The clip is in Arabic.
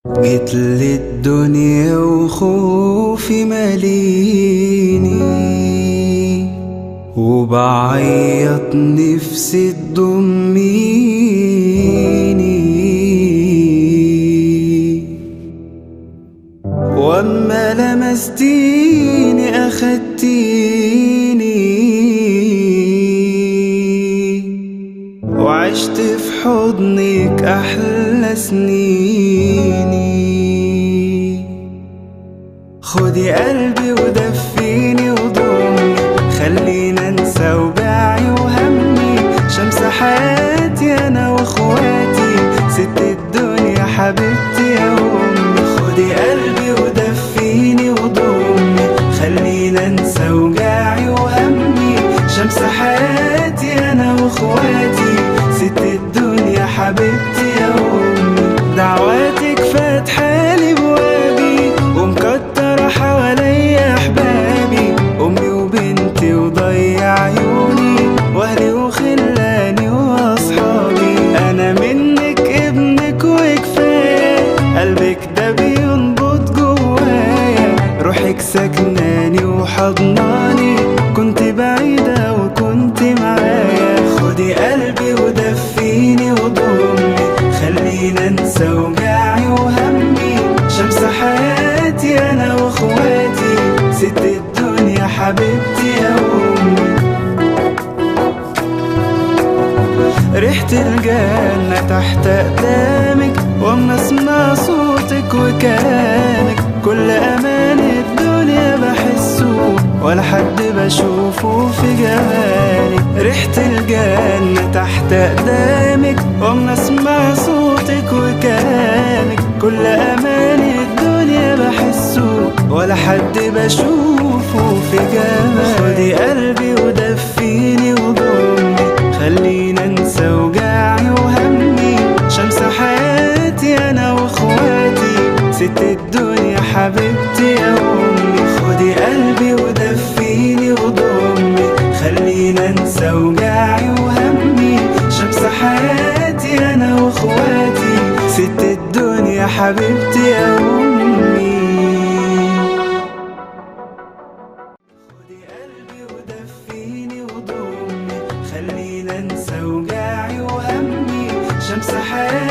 جيت للدنيا وخوفي ماليني، وبعيط نفسي تضميني، واما لمستيني اخدتيني، وعشت في حضنك احلى سنيني. خدي قلبي ودفيني وضمي، خلينا انسى وجعي وهمي، شمس حياتي انا واخواتي، ست الدنيا حبيبتي يا امي. خدي قلبي ودفيني وضمي، خلينا انسى وجعي وهمي، شمس حياتي انا واخواتي، ست الدنيا حبيبتي يا امي. دعواتك فاتحالي بوابي، ومكترة حواليا احبابي، امي وبنتي وضيع عيوني، واهلي وخلاني واصحابي. انا منك ابنك وكفايه، قلبك ده بينبض جوايا، روحك سكناني وحضناني، كنت بعيدة وكنت معايا. خدي قلبي ودفيني وضمي، خلينا انسى وجعي وهمي، شمس حياتي انا واخواتي، ست الدنيا حبيبتي يا امي. ريحة الجنة تحت اقدامك، واما اسمع صوتك وكلامك، كل امان الدنيا بحسه، ولا حد بشوفه في جمالك. ريحة الجنة تحت اقدامك، واما اسمع صوتك وكلامك، كل امان الدنيا بحسه، ولا حد بشوفه في جمالك. خدي قلبي ودفيني وضمي، خلينا انسى وجعي وهمي، شمس حياتي انا واخواتي، ست الدنيا حبيبتي يا امي. خدي قلبي ودفيني وضمي، خلينا انسى وجعي وهمي، شمس حياتي انا واخواتي، ست الدنيا حبيبتي يا امي. خدي قلبي ودفيني وضمي، خلينا انسى وجعي وهمي، شمس حياتي